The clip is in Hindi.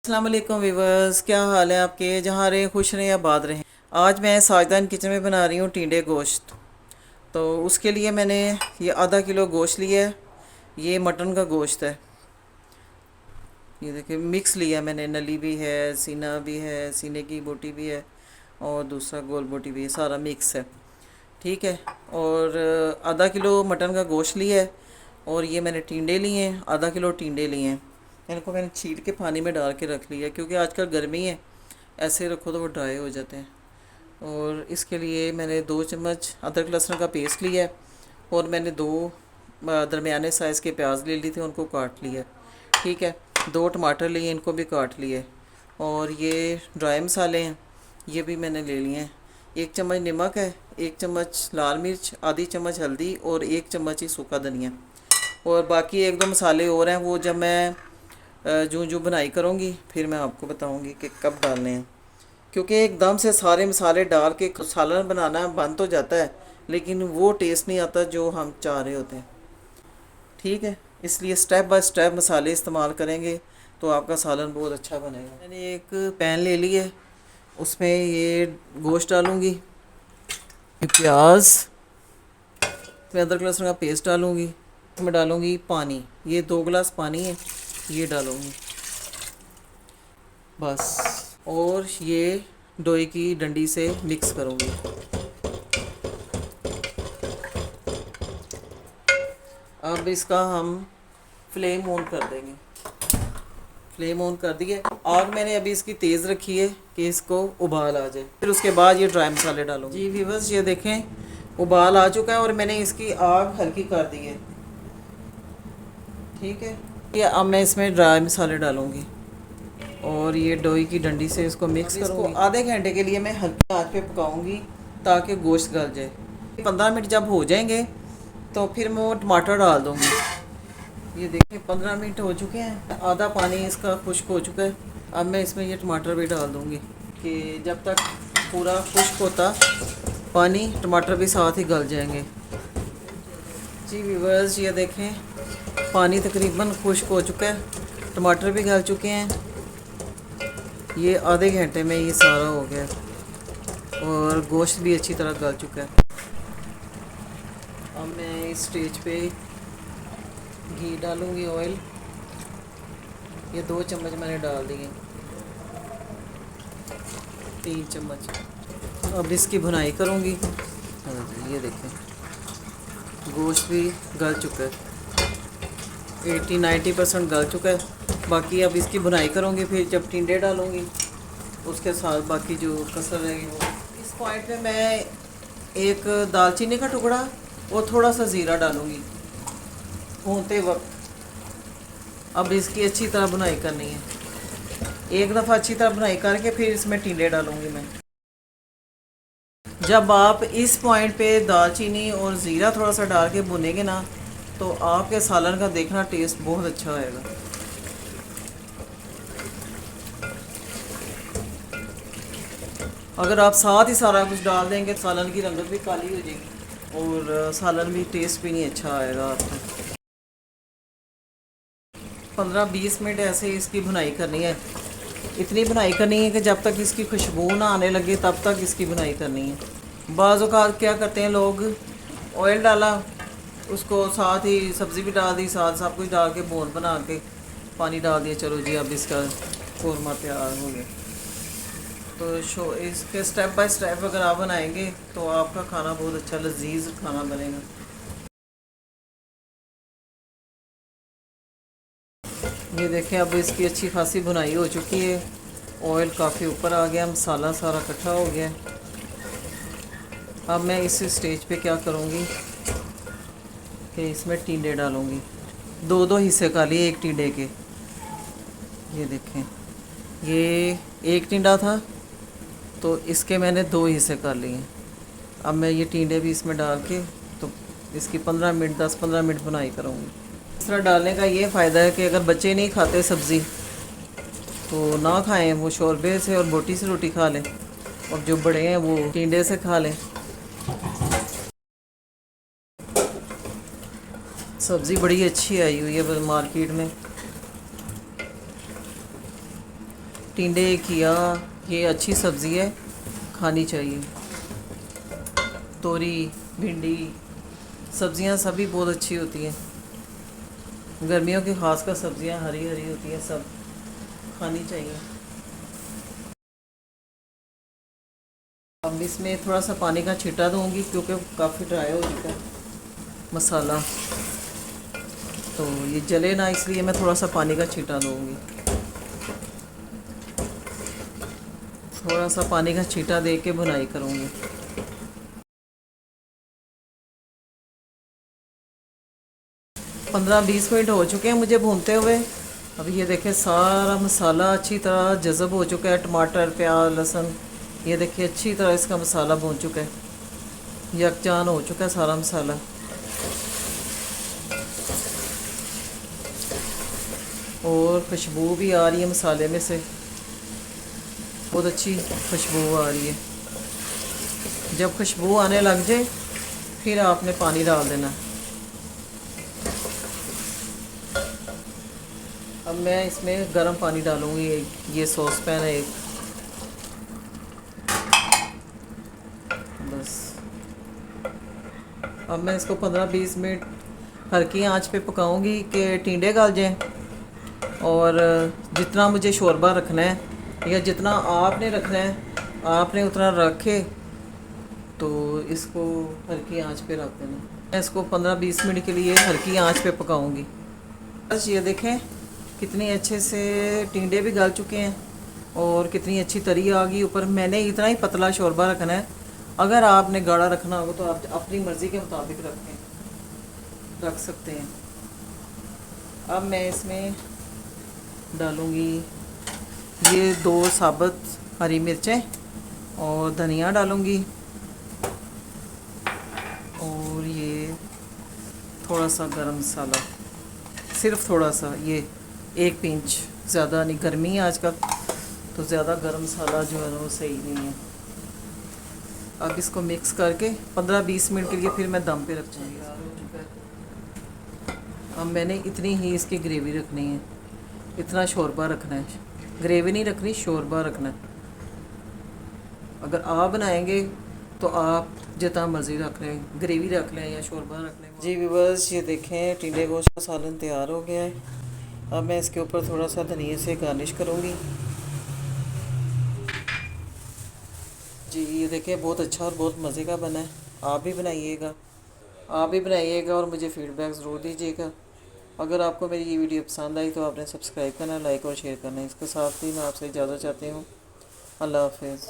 अस्सलाम वालेकुम वीवर्स, क्या हाल है आपके? जहाँ रहें खुश रहें, आबाद रहें। आज मैं साजदान किचन में बना रही हूँ टिंडे गोश्त। तो उसके लिए मैंने ये आधा किलो गोश्त लिया है। ये मटन का गोश्त है। ये देखिए मिक्स लिया मैंने, नली भी है, सीना भी है, सीने की बोटी भी है और दूसरा गोल बोटी भी है, सारा मिक्स है। ठीक है। और आधा किलो मटन का गोश्त लिया है। और ये मैंने टिंडे लिए हैं, आधा किलो टिंडे लिए हैं। इनको मैंने छील के पानी में डाल के रख लिया क्योंकि आजकल गर्मी है, ऐसे रखो तो वो ड्राई हो जाते हैं। और इसके लिए मैंने 2 चम्मच अदरक लहसुन का पेस्ट लिया है। और मैंने 2 दरमियाने साइज़ के प्याज ले ली थी, उनको काट लिया। ठीक है। 2 टमाटर लिए, इनको भी काट लिए। और ये ड्राई मसाले हैं, ये भी मैंने ले लिए हैं। 1 चम्मच नमक है, 1 चम्मच लाल मिर्च, आधी चम्मच हल्दी और 1 चम्मच ही सूखा धनिया। और बाकी 1-2 मसाले और हैं, वो जब मैं जूं जूं बनाई करूँगी फिर मैं आपको बताऊँगी कि कब डालने हैं। क्योंकि एकदम से सारे मसाले डाल के सालन बनाना बन तो जाता है, लेकिन वो टेस्ट नहीं आता जो हम चाह रहे होते हैं। ठीक है। इसलिए स्टेप बाय स्टेप मसाले इस्तेमाल करेंगे तो आपका सालन बहुत अच्छा बनेगा। मैंने एक पैन ले लिया, उसमें ये गोश्त डालूँगी, प्याज, मैं अदरक लहसुन का पेस्ट डालूँगी, इसमें डालूँगी पानी, ये 2 गिलास पानी है, ये डालूँगी बस। और ये डोई की डंडी से मिक्स करूँगी। अब इसका हम फ्लेम ऑन कर देंगे। फ्लेम ऑन कर दिए। आग मैंने अभी इसकी तेज़ रखी है कि इसको उबाल आ जाए, फिर उसके बाद ये ड्राई मसाले डालूँगी। जी व्यूअर्स, ये देखें उबाल आ चुका है और मैंने इसकी आग हल्की कर दी है। ठीक है। ये अब मैं इसमें ड्राई मसाले डालूँगी और ये डोई की डंडी से इसको मिक्स करूँगी। आधे घंटे के लिए मैं हल्की आंच पे पकाऊंगी ताकि गोश्त गल जाए। 15 मिनट जब हो जाएंगे तो फिर मैं वो टमाटर डाल दूँगी। ये देखिए 15 मिनट हो चुके हैं, आधा पानी इसका खुश्क हो चुका है। अब मैं इसमें ये टमाटर भी डाल दूँगी कि जब तक पूरा खुश्क होता पानी, टमाटर भी साथ ही गल जाएंगे। जी व्यूअर्स, ये देखें पानी तकरीबन खुश्क हो चुका है, टमाटर भी गल चुके हैं। ये आधे घंटे में ये सारा हो गया और गोश्त भी अच्छी तरह गल चुका है। अब मैं इस स्टेज पे घी डालूँगी, ऑयल, ये 2 चम्मच मैंने डाल दिए, 3 चम्मच। अब इसकी भुनाई करूँगी। ये देखें गोश्त भी गल चुका है, 80-90% गल चुका है। बाकी अब इसकी भुनाई करूँगी, फिर जब टिंडे डालूँगी उसके साथ बाकी जो कसर रहेगी वो। इस पॉइंट पे मैं एक दालचीनी का टुकड़ा और थोड़ा सा ज़ीरा डालूँगी भूनते वक्त। अब इसकी अच्छी तरह भुनाई करनी है, एक दफ़ा अच्छी तरह भुनाई करके फिर इसमें टिंडे डालूँगी मैं। जब आप इस पॉइंट पे दालचीनी और ज़ीरा थोड़ा सा डाल के भुनेंगे ना तो आपके सालन का देखना टेस्ट बहुत अच्छा आएगा। अगर आप साथ ही सारा कुछ डाल देंगे सालन की रंगत भी काली हो जाएगी और सालन भी टेस्ट भी नहीं अच्छा आएगा आपका। 15-20 मिनट ऐसे ही इसकी भुनाई करनी है। इतनी भुनाई करनी है कि जब तक इसकी खुशबू ना आने लगे तब तक इसकी भुनाई करनी है। बाज़ औक़ात क्या करते हैं लोग, ऑयल डाला, उसको साथ ही सब्ज़ी भी डाल दी, साथ सब कुछ डाल के भून बना के पानी डाल दिया, चलो जी अब इसका कौरमा तैयार हो गया। तो इसके स्टेप बाय स्टेप अगर आप बनाएंगे तो आपका खाना बहुत अच्छा लजीज खाना बनेगा। ये देखें अब इसकी अच्छी खासी भुनाई हो चुकी है, ऑयल काफ़ी ऊपर आ गया, मसाला सारा इकट्ठा हो गया। अब मैं इस स्टेज पे क्या करूँगी कि इसमें टिंडे डालूँगी। 2-2 हिस्से कर लिए एक टिंडे के। ये देखें ये एक टिंडा था तो इसके मैंने 2 हिस्से कर लिए। अब मैं ये टिंडे भी इसमें डाल के तो इसकी 15 मिनट 10-15 मिनट बुनाई करूँगी। इस तरह डालने का ये फ़ायदा है कि अगर बच्चे नहीं खाते सब्ज़ी तो ना खाएं, वो शोरबे से और बोटी से रोटी खा लें, और जो बड़े हैं वो टिंडे से खा लें। सब्ज़ी बड़ी अच्छी आई हुई है मार्केट में। टिंडे, घिया, ये अच्छी सब्ज़ी है, खानी चाहिए। तोरी, भिंडी, सब्ज़ियाँ सभी बहुत अच्छी होती हैं। गर्मियों की खासकर सब्ज़ियाँ हरी हरी होती हैं, सब खानी चाहिए। अब इसमें थोड़ा सा पानी का छींटा दूंगी क्योंकि काफ़ी ड्राई हो चुका है मसाला, तो ये जले ना, इसलिए मैं थोड़ा सा पानी का छींटा दूंगी। थोड़ा सा पानी का छींटा दे के भुनाई करूँगी। 15-20 मिनट हो चुके हैं मुझे भूनते हुए। अब ये देखें सारा मसाला अच्छी तरह जज़ब हो चुका है, टमाटर, प्याज, लहसुन, ये देखिए अच्छी तरह इसका मसाला भून चुका है, यकजान हो चुका है सारा मसाला। और खुशबू भी आ रही है मसाले में से, बहुत अच्छी खुशबू आ रही है। जब खुशबू आने लग जाए फिर आपने पानी डाल देना। अब मैं इसमें गर्म पानी डालूँगी, ये सॉस पैन है एक, बस। अब मैं इसको 15-20 मिनट हल्की आंच पे पकाऊंगी कि टिंडे गल जाएं। और जितना मुझे शोरबा रखना है या जितना आपने रखना है आपने उतना रखे, तो इसको हल्की आंच पे रख देना। मैं इसको 15-20 मिनट के लिए हल्की आंच पे पकाऊंगी। बस ये देखें कितनी अच्छे से टिंडे भी गल चुके हैं और कितनी अच्छी तरी आ गई ऊपर। मैंने इतना ही पतला शोरबा रखना है, अगर आपने गाढ़ा रखना होगा तो आप अपनी मर्ज़ी के मुताबिक रख सकते हैं। अब मैं इसमें डालूँगी ये 2 साबुत हरी मिर्चें और धनिया डालूँगी, और ये थोड़ा सा गरम मसाला, सिर्फ थोड़ा सा, ये 1 पिंच, ज़्यादा नहीं। गर्मी है आजकल तो ज़्यादा गरम मसाला जो है ना वो सही नहीं है। अब इसको मिक्स करके 15-20 मिनट के लिए फिर मैं दम पे रख दूँगी। अब मैंने इतनी ही इसकी ग्रेवी रखनी है, इतना शोरबा रखना है, ग्रेवी नहीं रखनी, शोरबा रखना है। अगर आप बनाएंगे तो आप जितना मर्ज़ी रख लें, ग्रेवी रख लें या शोरबा रख लें। जी व्यूअर्स, ये देखें टिंडे गोश्त का सालन तैयार हो गया है। अब मैं इसके ऊपर थोड़ा सा धनिया से गार्निश करूँगी। जी ये देखें बहुत अच्छा और बहुत मज़े का बना है। आप भी बनाइएगा और मुझे फ़ीडबैक ज़रूर दीजिएगा। अगर आपको मेरी ये वीडियो पसंद आई तो आपने सब्सक्राइब करना, लाइक और शेयर करना। इसके साथ ही मैं आपसे इजाज़त चाहती हूँ। अल्लाह हाफ़िज़।